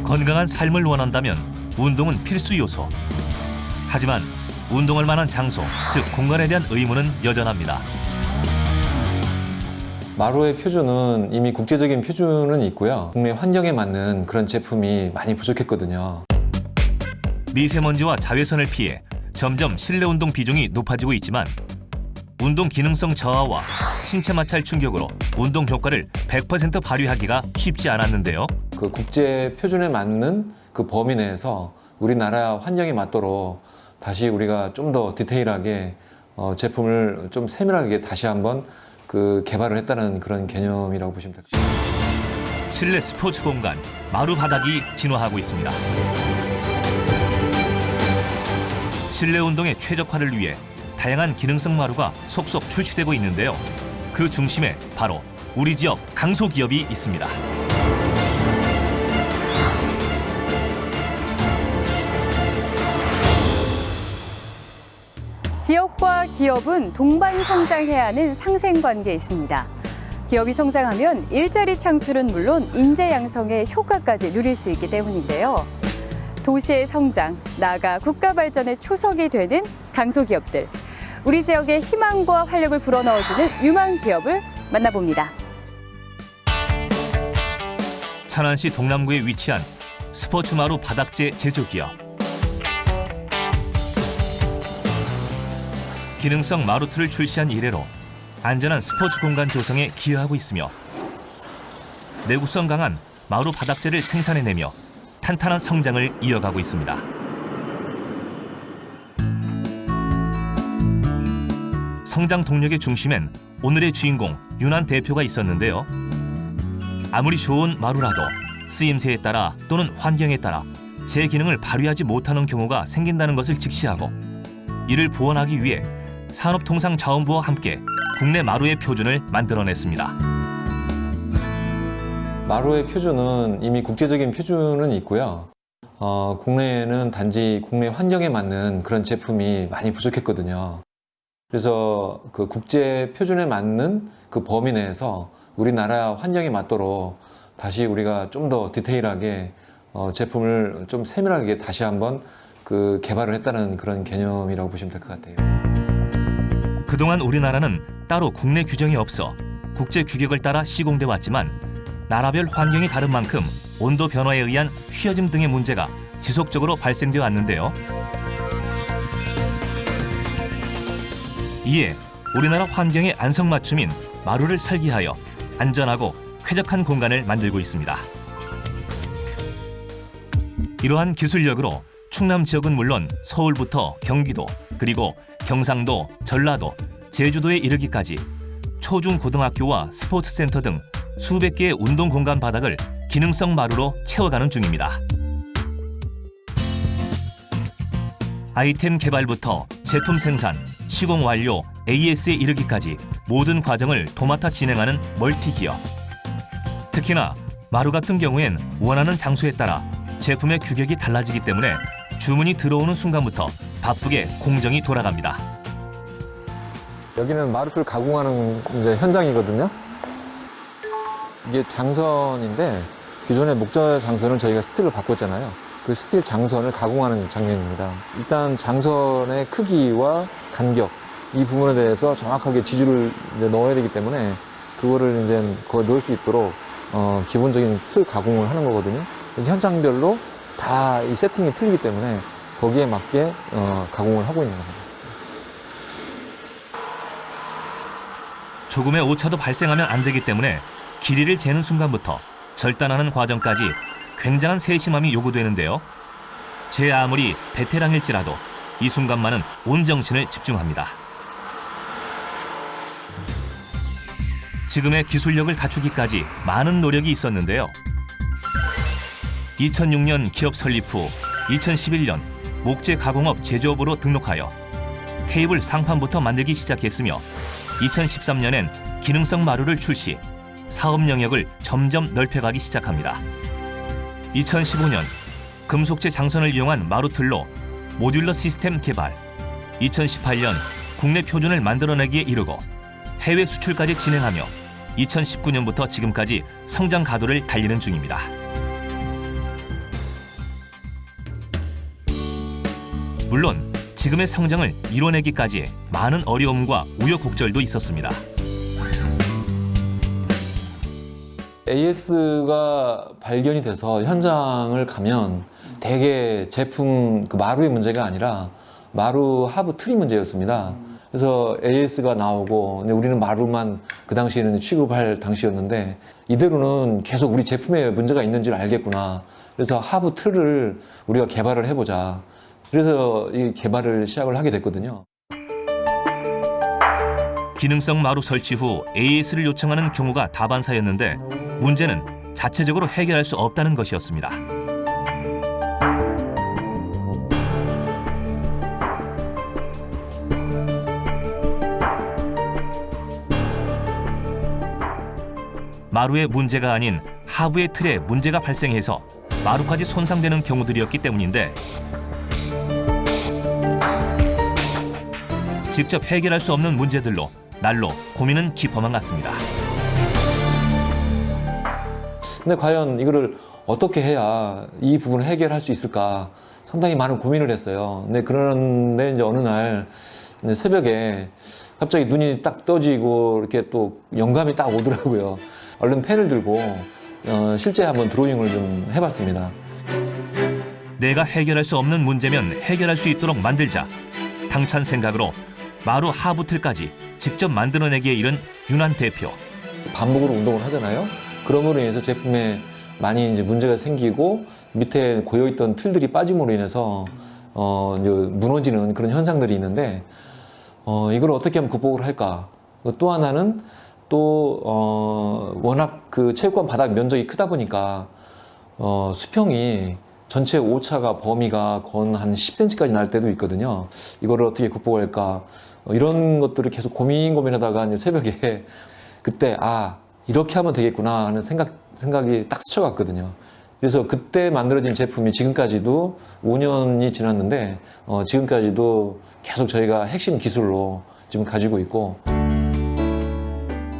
건강한 삶을 원한다면 운동은 필수 요소. 하지만 운동할 만한 장소, 즉 공간에 대한 의무는 여전합니다. 마루의 표준은 이미 국제적인 표준은 있고요. 국내 환경에 맞는 그런 제품이 많이 부족했거든요. 미세먼지와 자외선을 피해 점점 실내 운동 비중이 높아지고 있지만 운동 기능성 저하와 신체 마찰 충격으로 운동 효과를 100% 발휘하기가 쉽지 않았는데요. 그 국제 표준에 맞는 그 범위 내에서 우리나라 환경에 맞도록 다시 우리가 좀 더 디테일하게 제품을 좀 세밀하게 다시 한번 그 개발을 했다는 그런 개념이라고 보시면 될 것 같습니다. 실내 스포츠 공간 마루 바닥이 진화하고 있습니다. 실내 운동의 최적화를 위해 다양한 기능성 마루가 속속 출시되고 있는데요. 그 중심에 바로 우리 지역 강소기업이 있습니다. 지역과 기업은 동반 성장해야 하는 상생관계에 있습니다. 기업이 성장하면 일자리 창출은 물론 인재 양성의 효과까지 누릴 수 있기 때문인데요. 도시의 성장, 나아가 국가 발전의 초석이 되는 강소기업들. 우리 지역의 희망과 활력을 불어넣어주는 유망 기업을 만나봅니다. 천안시 동남구에 위치한 스포츠 마루 바닥재 제조기업. 기능성 마루틀을 출시한 이래로 안전한 스포츠 공간 조성에 기여하고 있으며 내구성 강한 마루 바닥재를 생산해내며 탄탄한 성장을 이어가고 있습니다. 성장 동력의 중심엔 오늘의 주인공 윤한 대표가 있었는데요. 아무리 좋은 마루라도 쓰임새에 따라 또는 환경에 따라 제 기능을 발휘하지 못하는 경우가 생긴다는 것을 직시하고 이를 보완하기 위해 산업통상자원부와 함께 국내 마루의 표준을 만들어냈습니다. 마루의 표준은 이미 국제적인 표준은 있고요. 국내에는 단지 국내 환경에 맞는 그런 제품이 많이 부족했거든요. 그래서 그 국제 표준에 맞는 그 범위 내에서 우리나라 환경에 맞도록 다시 우리가 좀 더 디테일하게 제품을 좀 세밀하게 다시 한번 그 개발을 했다는 그런 개념이라고 보시면 될 것 같아요. 그동안 우리나라는 따로 국내 규정이 없어 국제 규격을 따라 시공돼 왔지만 나라별 환경이 다른 만큼 온도 변화에 의한 휘어짐 등의 문제가 지속적으로 발생되어 왔는데요. 이에 우리나라 환경에 안성맞춤인 마루를 설계하여 안전하고 쾌적한 공간을 만들고 있습니다. 이러한 기술력으로 충남 지역은 물론 서울부터 경기도 그리고 경상도, 전라도, 제주도에 이르기까지 초중 고등학교와 스포츠센터 등 수백 개의 운동 공간 바닥을 기능성 마루로 채워가는 중입니다. 아이템 개발부터 제품 생산, 시공 완료, AS에 이르기까지 모든 과정을 도맡아 진행하는 멀티기업. 특히나 마루 같은 경우엔 원하는 장소에 따라 제품의 규격이 달라지기 때문에 주문이 들어오는 순간부터 바쁘게 공정이 돌아갑니다. 여기는 마루틀 가공하는 이제 현장이거든요. 이게 장선인데 기존의 목재 장선을 저희가 스틸로 바꿨잖아요. 그 스틸 장선을 가공하는 장면입니다. 일단 장선의 크기와 간격 이 부분에 대해서 정확하게 지주를 이제 넣어야 되기 때문에 그거를 이제 거기 넣을 수 있도록 기본적인 틀 가공을 하는 거거든요. 그래서 현장별로 다 이 세팅이 틀리기 때문에 거기에 맞게 가공을 하고 있는 겁니다. 조금의 오차도 발생하면 안 되기 때문에 길이를 재는 순간부터 절단하는 과정까지 굉장한 세심함이 요구되는데요. 제 아무리 베테랑일지라도 이 순간만은 온 정신을 집중합니다. 지금의 기술력을 갖추기까지 많은 노력이 있었는데요. 2006년 기업 설립 후 2011년 목재 가공업 제조업으로 등록하여 테이블 상판부터 만들기 시작했으며 2013년엔 기능성 마루를 출시, 사업 영역을 점점 넓혀가기 시작합니다. 2015년 금속재 장선을 이용한 마루틀로 모듈러 시스템 개발, 2018년 국내 표준을 만들어내기에 이르고 해외 수출까지 진행하며 2019년부터 지금까지 성장 가도를 달리는 중입니다. 물론 지금의 성장을 이뤄내기까지 많은 어려움과 우여곡절도 있었습니다. AS가 발견이 돼서 현장을 가면 대개 제품 그 마루의 문제가 아니라 마루 하부 틀이 문제였습니다. 그래서 AS가 나오고 근데 우리는 마루만 그 당시에는 취급할 당시였는데 이대로는 계속 우리 제품에 문제가 있는 줄 알겠구나. 그래서 하부 틀을 우리가 개발을 해보자. 그래서 이 개발을 시작을 하게 됐거든요. 기능성 마루 설치 후 AS를 요청하는 경우가 다반사였는데 문제는 자체적으로 해결할 수 없다는 것이었습니다. 마루의 문제가 아닌 하부의 틀에 문제가 발생해서 마루까지 손상되는 경우들이었기 때문인데 직접 해결할 수 없는 문제들로 날로 고민은 깊어만 갔습니다. 근데 과연 이거를 어떻게 해야 이 부분을 해결할 수 있을까 상당히 많은 고민을 했어요. 근데 그런데 이제 어느 날 이제 새벽에 갑자기 눈이 딱 떠지고 이렇게 또 영감이 딱 오더라고요. 얼른 펜을 들고 실제 한번 드로잉을 좀 해봤습니다. 내가 해결할 수 없는 문제면 해결할 수 있도록 만들자. 당찬 생각으로 마루 하부 틀까지 직접 만들어내기에 이른 윤환 대표. 반복으로 운동을 하잖아요. 그럼으로 인해서 제품에 많이 이제 문제가 생기고 밑에 고여있던 틀들이 빠짐으로 인해서 이제 무너지는 그런 현상들이 있는데 이걸 어떻게 하면 극복을 할까? 또 하나는 또 워낙 그 체육관 바닥 면적이 크다 보니까 수평이 전체 오차가 범위가 건 한 10cm까지 날 때도 있거든요. 이거를 어떻게 극복할까? 이런 것들을 계속 고민하다가 이제 새벽에 그때 이렇게 하면 되겠구나 하는 생각이 딱 스쳐갔거든요. 그래서 그때 만들어진 제품이 지금까지도 5년이 지났는데 지금까지도 계속 저희가 핵심 기술로 지금 가지고 있고.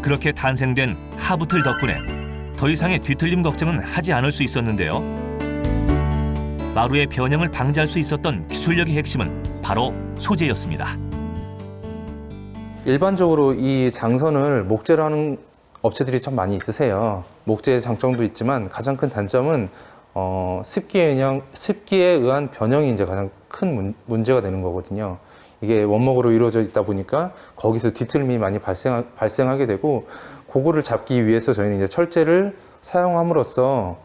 그렇게 탄생된 하부틀 덕분에 더 이상의 뒤틀림 걱정은 하지 않을 수 있었는데요. 마루의 변형을 방지할 수 있었던 기술력의 핵심은 바로 소재였습니다. 일반적으로 이 장선을 목재로 하는 업체들이 참 많이 있으세요. 목재의 장점도 있지만 가장 큰 단점은 습기에 의한 변형이 이제 가장 큰 문제가 되는 거거든요. 이게 원목으로 이루어져 있다 보니까 거기서 뒤틀림이 많이 발생하게 되고 그거를 잡기 위해서 저희는 이제 철제를 사용함으로써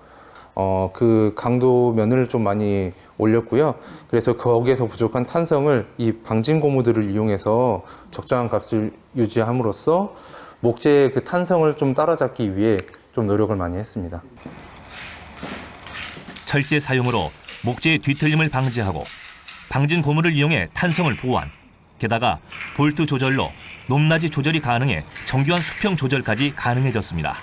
그 강도면을 좀 많이 올렸고요. 그래서 거기에서 부족한 탄성을 이 방진 고무들을 이용해서 적정한 값을 유지함으로써 목재의 그 탄성을 좀 따라잡기 위해 좀 노력을 많이 했습니다. 철제 사용으로 목재의 뒤틀림을 방지하고 방진 고무를 이용해 탄성을 보완, 게다가 볼트 조절로 높낮이 조절이 가능해 정교한 수평 조절까지 가능해졌습니다.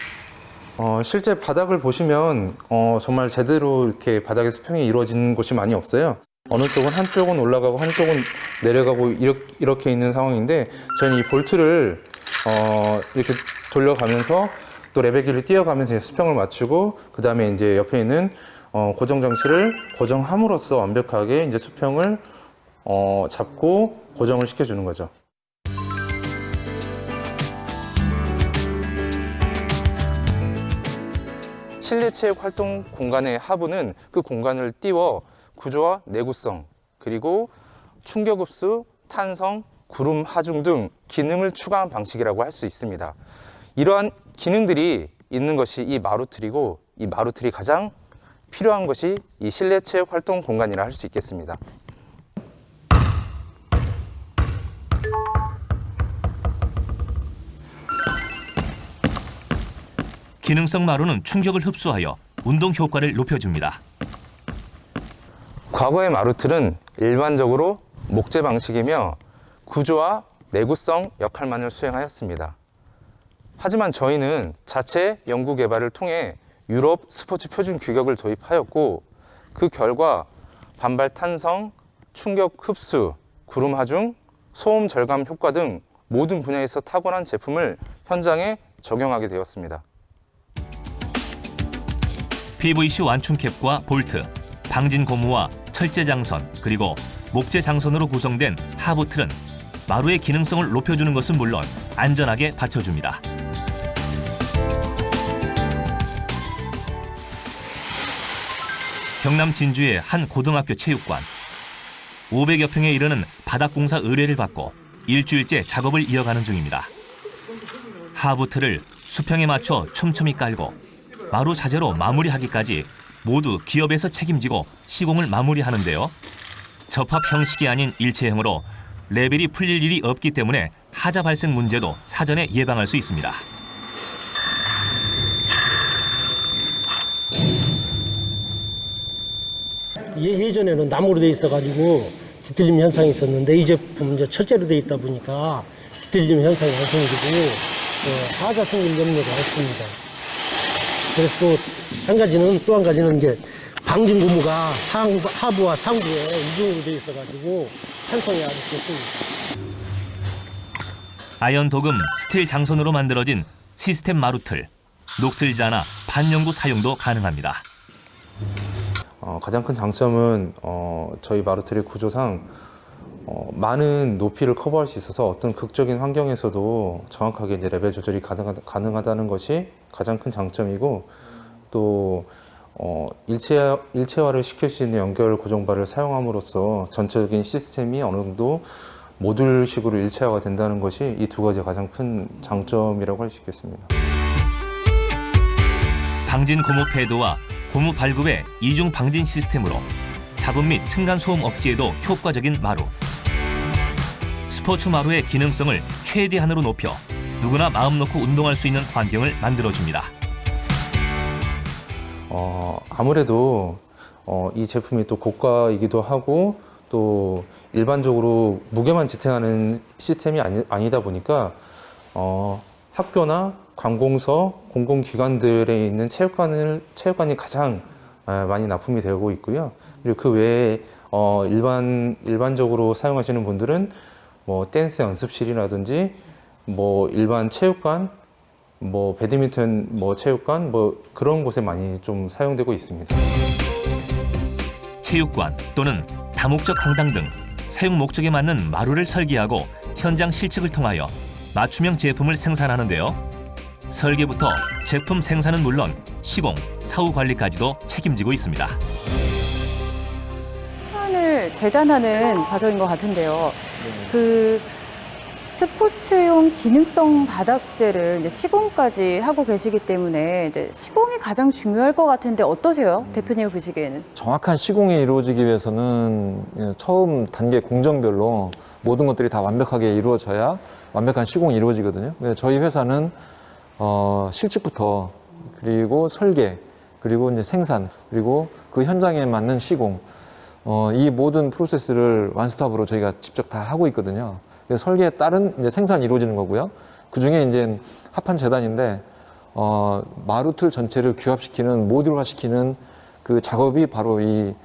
실제 바닥을 보시면 정말 제대로 이렇게 바닥의 수평이 이루어진 곳이 많이 없어요. 어느 쪽은 한쪽은 올라가고 한쪽은 내려가고 이렇게 있는 상황인데 저희는 이 볼트를 이렇게 돌려가면서 또 레벨기를 띄어가면서 수평을 맞추고 그 다음에 이제 옆에 있는 고정 장치를 고정함으로써 완벽하게 이제 수평을 잡고 고정을 시켜주는 거죠. 실내 체육 활동 공간의 하부는 그 공간을 띄워 구조와 내구성, 그리고 충격 흡수, 탄성, 구름 하중 등 기능을 추가한 방식이라고 할 수 있습니다. 이러한 기능들이 있는 것이 이 마루틀이고 이 마루틀이 가장 필요한 것이 이 실내 체육 활동 공간이라 할 수 있겠습니다. 기능성 마루는 충격을 흡수하여 운동 효과를 높여줍니다. 과거의 마루틀은 일반적으로 목재 방식이며 구조와 내구성 역할만을 수행하였습니다. 하지만 저희는 자체 연구 개발을 통해 유럽 스포츠 표준 규격을 도입하였고 그 결과 반발 탄성, 충격 흡수, 구름 하중, 소음 절감 효과 등 모든 분야에서 탁월한 제품을 현장에 적용하게 되었습니다. PVC 완충캡과 볼트, 방진 고무와 철제 장선, 그리고 목재 장선으로 구성된 하부 틀은 마루의 기능성을 높여주는 것은 물론 안전하게 받쳐줍니다. 경남 진주의 한 고등학교 체육관. 500여 평에 이르는 바닥공사 의뢰를 받고 일주일째 작업을 이어가는 중입니다. 하부 틀을 수평에 맞춰 촘촘히 깔고 마루 자재로 마무리하기까지 모두 기업에서 책임지고 시공을 마무리하는데요. 접합 형식이 아닌 일체형으로 레벨이 풀릴 일이 없기 때문에 하자 발생 문제도 사전에 예방할 수 있습니다. 예전에는 나무로 돼 있어가지고 뒤틀림 현상이 있었는데 이 제품 이제 철제로 돼 있다 보니까 뒤틀림 현상이 안 생기고 하자 생길 염려가 없습니다. 그래서 또 한 가지는 이제 방진 고무가 하부와 상부에 이중으로 돼 있어가지고 편성이 아주 좋습니다. 아연 도금 스틸 장선으로 만들어진 시스템 마루틀. 녹슬지 않아 반영구 사용도 가능합니다. 가장 큰 장점은 저희 마루틀의 구조상 많은 높이를 커버할 수 있어서 어떤 극적인 환경에서도 정확하게 이제 레벨 조절이 가능하다는 것이 가장 큰 장점이고, 또 일체화를 시킬 수 있는 연결 고정발을 사용함으로써 전체적인 시스템이 어느 정도 모듈식으로 일체화가 된다는 것이 이 두 가지가 가장 큰 장점이라고 할 수 있겠습니다. 방진 고무 패드와 고무 발굽의 이중 방진 시스템으로 잡음 및 층간 소음 억제에도 효과적인 마루. 스포츠 마루의 기능성을 최대한으로 높여 누구나 마음 놓고 운동할 수 있는 환경을 만들어줍니다. 아무래도 이 제품이 또 고가이기도 하고 또 일반적으로 무게만 지탱하는 시스템이 아니다 보니까 학교나 관공서, 공공기관들에 있는 체육관이 가장 많이 납품이 되고 있고요. 그리고 그 외에 일반적으로 사용하시는 분들은 뭐 댄스 연습실이라든지 뭐 일반 체육관, 뭐 배드민턴 체육관 그런 곳에 많이 좀 사용되고 있습니다. 체육관 또는 다목적 강당 등 사용 목적에 맞는 마루를 설계하고 현장 실측을 통하여 맞춤형 제품을 생산하는데요. 설계부터 제품 생산은 물론 시공, 사후 관리까지도 책임지고 있습니다. 시간을 재단하는 과정인 것 같은데요. 그 스포츠용 기능성 바닥재를 이제 시공까지 하고 계시기 때문에 이제 시공이 가장 중요할 것 같은데 어떠세요? 대표님 보시기에는? 정확한 시공이 이루어지기 위해서는 처음 단계 공정별로 모든 것들이 다 완벽하게 이루어져야 완벽한 시공이 이루어지거든요. 그래서 저희 회사는 실측부터 그리고 설계 그리고 이제 생산 그리고 그 현장에 맞는 시공 이 모든 프로세스를 원스톱으로 저희가 직접 다 하고 있거든요. 그래서 설계에 따른 이제 생산이 이루어지는 거고요. 그 중에 이제 합한 재단인데 마루틀 전체를 규합시키는 모듈화시키는 그 작업이 바로 이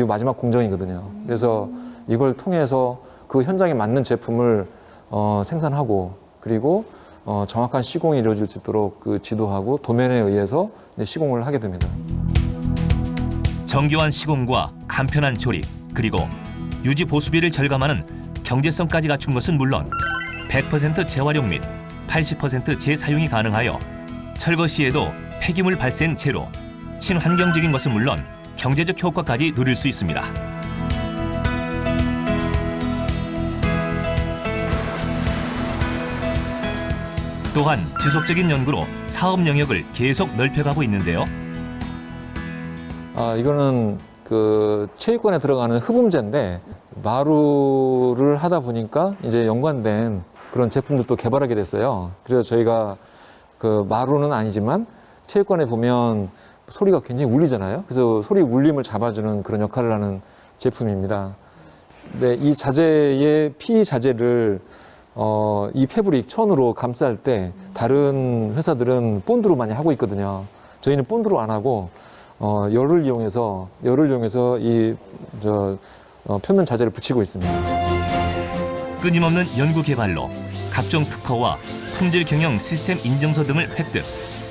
마지막 공정이거든요. 그래서 이걸 통해서 그 현장에 맞는 제품을 생산하고 그리고 정확한 시공이 이루어질 수 있도록 그 지도하고 도면에 의해서 시공을 하게 됩니다. 정교한 시공과 간편한 조립, 그리고 유지 보수비를 절감하는 경제성까지 갖춘 것은 물론 100% 재활용 및 80% 재사용이 가능하여 철거 시에도 폐기물 발생 제로, 친환경적인 것은 물론 경제적 효과까지 누릴 수 있습니다. 또한 지속적인 연구로 사업 영역을 계속 넓혀가고 있는데요. 이거는 그 체육관에 들어가는 흡음재인데 마루를 하다 보니까 이제 연관된 그런 제품들도 개발하게 됐어요. 그래서 저희가 그 마루는 아니지만 체육관에 보면 소리가 굉장히 울리잖아요. 그래서 소리 울림을 잡아주는 그런 역할을 하는 제품입니다. 근데 이 자재의 PE 자재를 이 패브릭 천으로 감쌀 때 다른 회사들은 본드로 많이 하고 있거든요. 저희는 본드로 안 하고 열을 이용해서 이 표면 자재를 붙이고 있습니다. 끊임없는 연구 개발로 각종 특허와 품질 경영 시스템 인증서 등을 획득,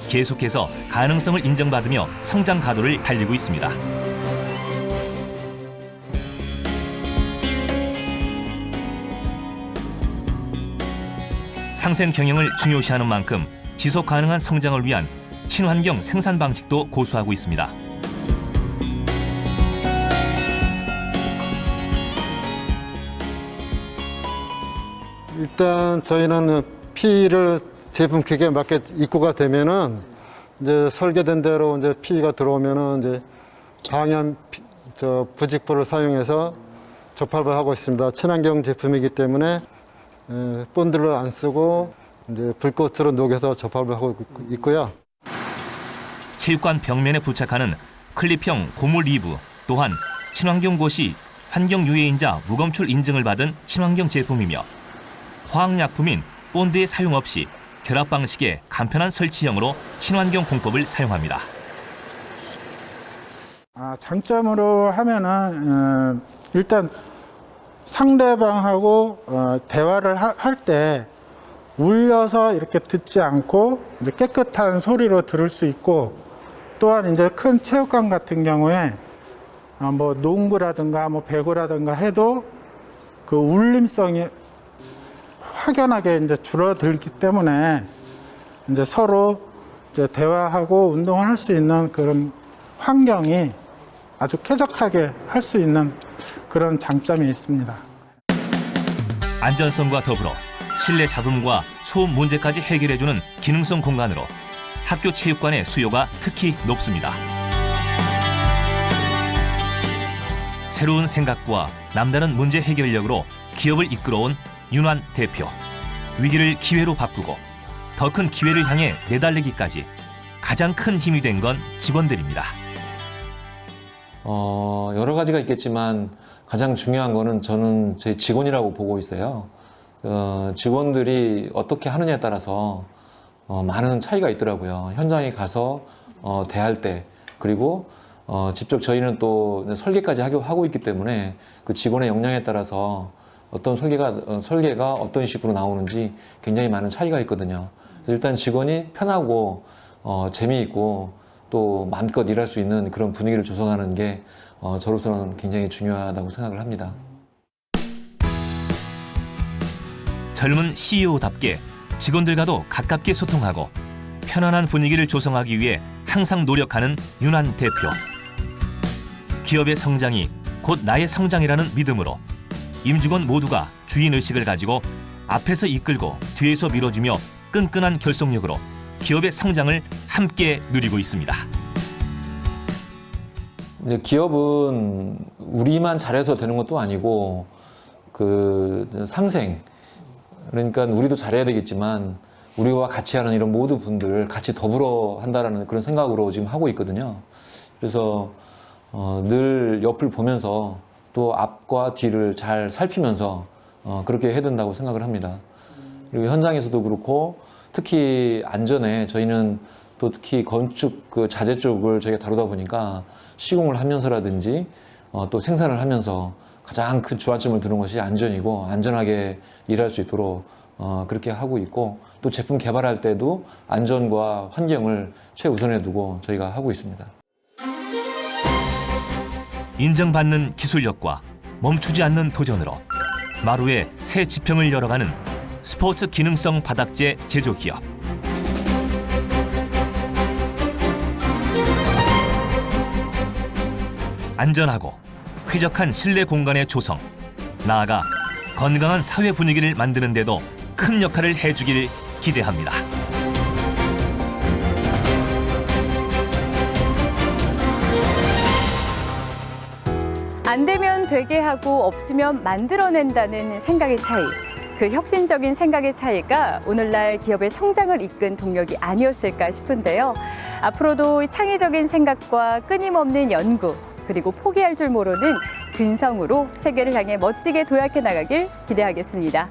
계속해서 가능성을 인정받으며 성장 가도를 달리고 있습니다. 상생 경영을 중요시하는 만큼 지속 가능한 성장을 위한 친환경 생산 방식도 고수하고 있습니다. 일단 저희는 피를 제품 기계에 맞게 입고가 되면은 이제 설계된 대로 이제 피가 들어오면은 이제 방염 부직포를 사용해서 접합을 하고 있습니다. 친환경 제품이기 때문에 본드를 안 쓰고 이제 불꽃으로 녹여서 접합을 하고 있고요. 체육관 벽면에 부착하는 클립형 고무 리브 또한 친환경고시 환경유해인자 무검출 인증을 받은 친환경 제품이며 화학약품인 본드의 사용 없이 결합 방식의 간편한 설치형으로 친환경 공법을 사용합니다. 장점으로 하면은 일단 상대방하고 대화를 할 때 울려서 이렇게 듣지 않고 이제 깨끗한 소리로 들을 수 있고, 또한 이제 큰 체육관 같은 경우에 뭐 농구라든가 뭐 배구라든가 해도 그 울림성이 확연하게 이제 줄어들기 때문에 이제 서로 이제 대화하고 운동을 할 수 있는 그런 환경이 아주 쾌적하게 할 수 있는 그런 장점이 있습니다. 안전성과 더불어 실내 잡음과 소음 문제까지 해결해주는 기능성 공간으로 학교 체육관의 수요가 특히 높습니다. 새로운 생각과 남다른 문제 해결력으로 기업을 이끌어온 윤환 대표. 위기를 기회로 바꾸고 더 큰 기회를 향해 내달리기까지 가장 큰 힘이 된 건 직원들입니다. 여러 가지가 있겠지만 가장 중요한 거는 저는 제 직원이라고 보고 있어요. 직원들이 어떻게 하느냐에 따라서 많은 차이가 있더라고요. 현장에 가서 대할 때, 그리고 직접 저희는 또 설계까지 하고 있기 때문에 그 직원의 역량에 따라서 어떤 설계가 어떤 식으로 나오는지 굉장히 많은 차이가 있거든요. 일단 직원이 편하고 재미있고 또 마음껏 일할 수 있는 그런 분위기를 조성하는 게 저로서는 굉장히 중요하다고 생각을 합니다. 젊은 CEO답게 직원들과도 가깝게 소통하고 편안한 분위기를 조성하기 위해 항상 노력하는 윤환 대표. 기업의 성장이 곧 나의 성장이라는 믿음으로 임직원 모두가 주인의식을 가지고 앞에서 이끌고 뒤에서 밀어주며 끈끈한 결속력으로 기업의 성장을 함께 누리고 있습니다. 이제 기업은 우리만 잘해서 되는 것도 아니고 그 상생, 그러니까 우리도 잘해야 되겠지만 우리와 같이 하는 이런 모든 분들 같이 더불어 한다라는 그런 생각으로 지금 하고 있거든요. 그래서 늘 옆을 보면서 또 앞과 뒤를 잘 살피면서 그렇게 해야 된다고 생각을 합니다. 그리고 현장에서도 그렇고 특히 안전에 저희는 또 특히 건축 그 자재 쪽을 저희가 다루다 보니까 시공을 하면서라든지 또 생산을 하면서 가장 큰 주안점을 두는 것이 안전이고 안전하게 일할 수 있도록 그렇게 하고 있고, 또 제품 개발할 때도 안전과 환경을 최우선에 두고 저희가 하고 있습니다. 인정받는 기술력과 멈추지 않는 도전으로 마루의 새 지평을 열어가는 스포츠 기능성 바닥재 제조기업. 안전하고 쾌적한 실내 공간의 조성, 나아가 건강한 사회 분위기를 만드는 데도 큰 역할을 해주길 기대합니다. 안 되면 되게 하고 없으면 만들어낸다는 생각의 차이. 그 혁신적인 생각의 차이가 오늘날 기업의 성장을 이끈 동력이 아니었을까 싶은데요. 앞으로도 창의적인 생각과 끊임없는 연구, 그리고 포기할 줄 모르는 근성으로 세계를 향해 멋지게 도약해 나가길 기대하겠습니다.